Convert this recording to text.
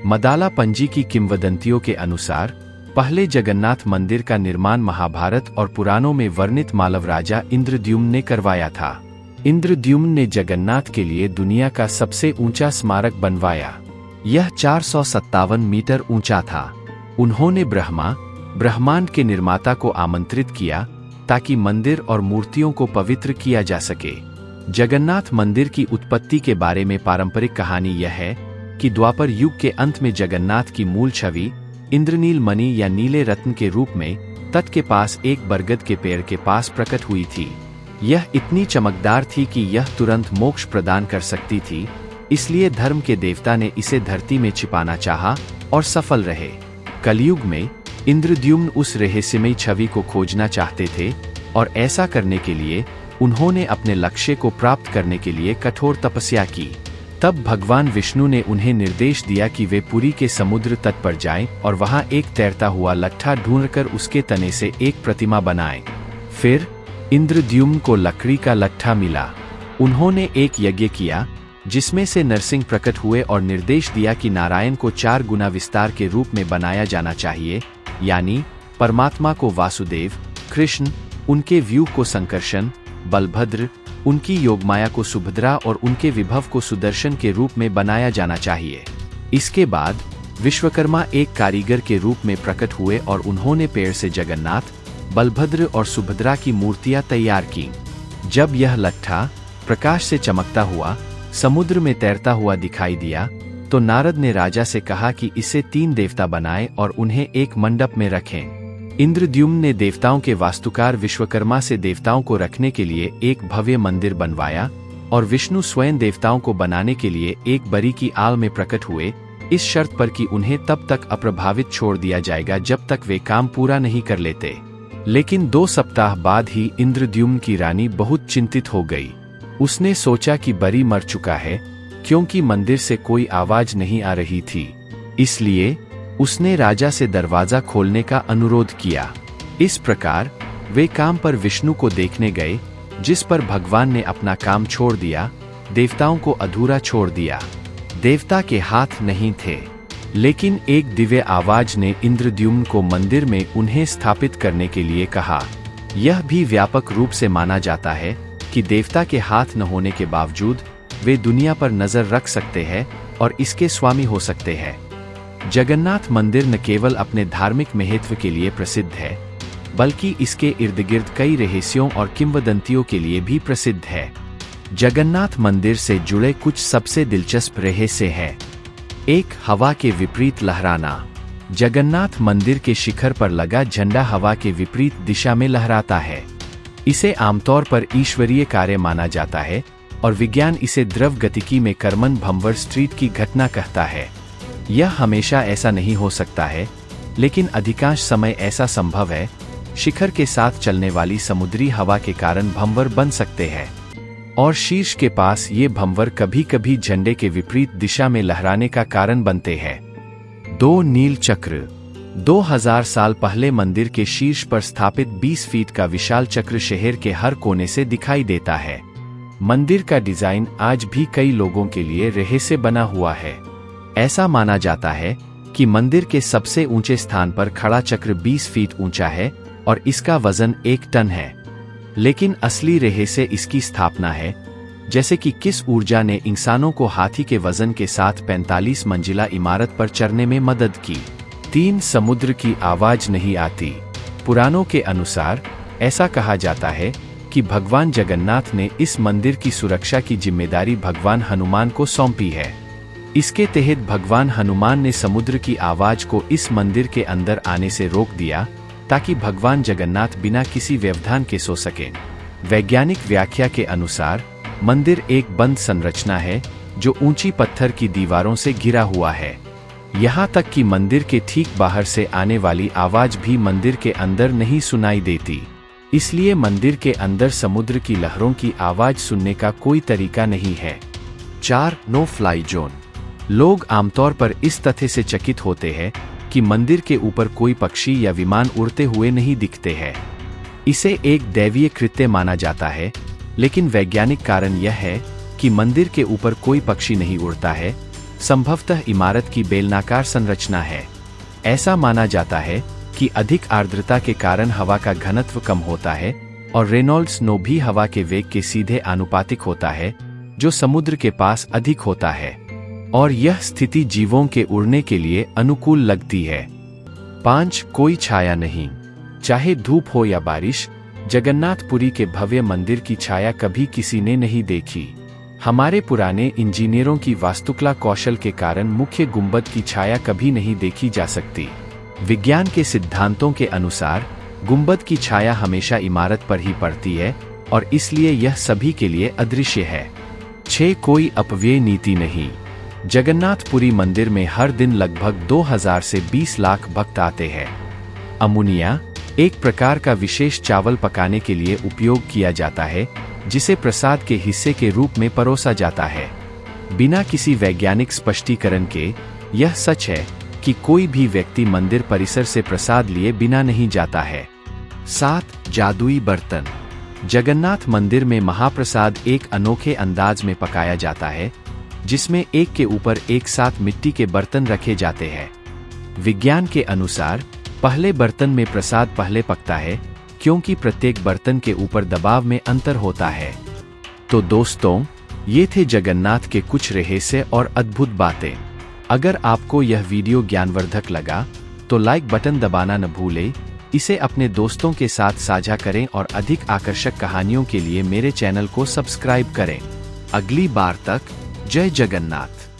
मदाला पंजी की किंवदंतियों के अनुसार पहले जगन्नाथ मंदिर का निर्माण महाभारत और पुराणों में वर्णित मालव राजा इंद्रद्युम्न ने करवाया था। इंद्रद्युम्न ने जगन्नाथ के लिए दुनिया का सबसे ऊंचा स्मारक बनवाया। यह 457 मीटर ऊंचा था। उन्होंने ब्रह्मांड के निर्माता को आमंत्रित किया ताकि मंदिर और मूर्तियों को पवित्र किया जा सके। जगन्नाथ मंदिर की उत्पत्ति के बारे में पारंपरिक कहानी यह है कि द्वापर युग के अंत में जगन्नाथ की मूल छवि इंद्रनील मणि या नीले रत्न के रूप में तट के पास एक बरगद के पेड़ के पास प्रकट हुई थी। यह इतनी चमकदार थी कि यह तुरंत मोक्ष प्रदान कर सकती थी, इसलिए धर्म के देवता ने इसे धरती में छिपाना चाहा और सफल रहे। कलयुग में इंद्रद्युम्न उस रहस्यमयी छवि को खोजना चाहते थे और ऐसा करने के लिए उन्होंने अपने लक्ष्य को प्राप्त करने के लिए कठोर तपस्या की। तब भगवान विष्णु ने उन्हें निर्देश दिया कि वे पुरी के समुद्र तट पर जाएं और वहां एक तैरता हुआ लट्ठा ढूंढकर उसके तने से एक प्रतिमा बनाएं। फिर इंद्रद्युम्न को लकड़ी का लट्ठा मिला। उन्होंने एक यज्ञ किया जिसमें से नरसिंह प्रकट हुए और निर्देश दिया कि नारायण को 4 गुना विस्तार के रूप में बनाया जाना चाहिए, यानी परमात्मा को वासुदेव, कृष्ण, उनके व्यूह को संकर्षण, बलभद्र, उनकी योगमाया को सुभद्रा और उनके विभव को सुदर्शन के रूप में बनाया जाना चाहिए। इसके बाद विश्वकर्मा एक कारीगर के रूप में प्रकट हुए और उन्होंने पेड़ से जगन्नाथ, बलभद्र और सुभद्रा की मूर्तियां तैयार की। जब यह लट्ठा प्रकाश से चमकता हुआ समुद्र में तैरता हुआ दिखाई दिया तो नारद ने राजा से कहा कि इसे 3 देवता बनाएं और उन्हें एक मंडप में रखें। इंद्रद्युम्न ने देवताओं के वास्तुकार विश्वकर्मा से देवताओं को रखने के लिए एक भव्य मंदिर बनवाया और विष्णु स्वयं देवताओं को बनाने के लिए एक बरी की आल में प्रकट हुए, इस शर्त पर कि उन्हें तब तक अप्रभावित छोड़ दिया जाएगा जब तक वे काम पूरा नहीं कर लेते। लेकिन 2 सप्ताह बाद ही इंद्रद्युम्न की रानी बहुत चिंतित हो गई। उसने सोचा कि बरी मर चुका है, क्योंकि मंदिर से कोई आवाज नहीं आ रही थी। इसलिए उसने राजा से दरवाजा खोलने का अनुरोध किया। इस प्रकार वे काम पर विष्णु को देखने गए, जिस पर भगवान ने अपना काम छोड़ दिया, देवताओं को अधूरा छोड़ दिया। देवता के हाथ नहीं थे, लेकिन एक दिव्य आवाज ने इंद्रद्युम्न को मंदिर में उन्हें स्थापित करने के लिए कहा। यह भी व्यापक रूप से माना जाता है कि देवता के हाथ न होने के बावजूद वे दुनिया पर नजर रख सकते हैं और इसके स्वामी हो सकते हैं। जगन्नाथ मंदिर न केवल अपने धार्मिक महत्व के लिए प्रसिद्ध है, बल्कि इसके इर्द गिर्द कई रहस्यों और किंवदंतियों के लिए भी प्रसिद्ध है। जगन्नाथ मंदिर से जुड़े कुछ सबसे दिलचस्प रहस्य हैं। 1. हवा के विपरीत लहराना। जगन्नाथ मंदिर के शिखर पर लगा झंडा हवा के विपरीत दिशा में लहराता है। इसे आमतौर पर ईश्वरीय कार्य माना जाता है और विज्ञान इसे द्रव गतिकी में कर्मन भंवर स्ट्रीट की घटना कहता है। यह हमेशा ऐसा नहीं हो सकता है, लेकिन अधिकांश समय ऐसा संभव है। शिखर के साथ चलने वाली समुद्री हवा के कारण भंवर बन सकते हैं और शीर्ष के पास ये भंवर कभी कभी झंडे के विपरीत दिशा में लहराने का कारण बनते हैं। 2. नील चक्र। 2000 साल पहले मंदिर के शीर्ष पर स्थापित 20 फीट का विशाल चक्र शहर के हर कोने से दिखाई देता है। मंदिर का डिजाइन आज भी कई लोगों के लिए रहस्य बना हुआ है। ऐसा माना जाता है कि मंदिर के सबसे ऊंचे स्थान पर खड़ा चक्र 20 फीट ऊंचा है और इसका वजन 1 टन है। लेकिन असली रहस्य इसकी स्थापना है, जैसे कि किस ऊर्जा ने इंसानों को हाथी के वजन के साथ 45 मंजिला इमारत पर चढ़ने में मदद की। 3. समुद्र की आवाज नहीं आती। पुराणों के अनुसार ऐसा कहा जाता है कि भगवान जगन्नाथ ने इस मंदिर की सुरक्षा की जिम्मेदारी भगवान हनुमान को सौंपी है। इसके तहत भगवान हनुमान ने समुद्र की आवाज को इस मंदिर के अंदर आने से रोक दिया, ताकि भगवान जगन्नाथ बिना किसी व्यवधान के सो सकें। वैज्ञानिक व्याख्या के अनुसार मंदिर एक बंद संरचना है जो ऊंची पत्थर की दीवारों से घिरा हुआ है। यहाँ तक कि मंदिर के ठीक बाहर से आने वाली आवाज भी मंदिर के अंदर नहीं सुनाई देती। इसलिए मंदिर के अंदर समुद्र की लहरों की आवाज सुनने का कोई तरीका नहीं है। 4. No fly zone. लोग आमतौर पर इस तथ्य से चकित होते हैं कि मंदिर के ऊपर कोई पक्षी या विमान उड़ते हुए नहीं दिखते हैं। इसे एक दैवीय कृत्य माना जाता है, लेकिन वैज्ञानिक कारण यह है कि मंदिर के ऊपर कोई पक्षी नहीं उड़ता है। संभवतः इमारत की बेलनाकार संरचना है। ऐसा माना जाता है कि अधिक आर्द्रता के कारण हवा का घनत्व कम होता है और रेनॉल्ड्स नो भी हवा के वेग के सीधे आनुपातिक होता है, जो समुद्र के पास अधिक होता है, और यह स्थिति जीवों के उड़ने के लिए अनुकूल लगती है। 5. कोई छाया नहीं। चाहे धूप हो या बारिश, जगन्नाथपुरी के भव्य मंदिर की छाया कभी किसी ने नहीं देखी। हमारे पुराने इंजीनियरों की वास्तुकला कौशल के कारण मुख्य गुंबद की छाया कभी नहीं देखी जा सकती। विज्ञान के सिद्धांतों के अनुसार गुंबद की छाया हमेशा इमारत पर ही पड़ती है और इसलिए यह सभी के लिए अदृश्य है। 6. कोई अपव्यय नीति नहीं। जगन्नाथपुरी मंदिर में हर दिन लगभग 2000 से 20 लाख भक्त आते हैं। अमुनिया एक प्रकार का विशेष चावल पकाने के लिए उपयोग किया जाता है, जिसे प्रसाद के हिस्से के रूप में परोसा जाता है। बिना किसी वैज्ञानिक स्पष्टीकरण के यह सच है कि कोई भी व्यक्ति मंदिर परिसर से प्रसाद लिए बिना नहीं जाता है। 7. जादुई बर्तन। जगन्नाथ मंदिर में महाप्रसाद एक अनोखे अंदाज में पकाया जाता है, जिसमें एक के ऊपर एक साथ मिट्टी के बर्तन रखे जाते हैं। विज्ञान के अनुसार पहले बर्तन में प्रसाद पहले पकता है, क्योंकि प्रत्येक बर्तन के ऊपर दबाव में अंतर होता है। तो दोस्तों, ये थे जगन्नाथ के कुछ रहस्य और अद्भुत बातें। अगर आपको यह वीडियो ज्ञानवर्धक लगा तो लाइक बटन दबाना न भूलें, इसे अपने दोस्तों के साथ साझा करें और अधिक आकर्षक कहानियों के लिए मेरे चैनल को सब्सक्राइब करें। अगली बार तक जय जगन्नाथ।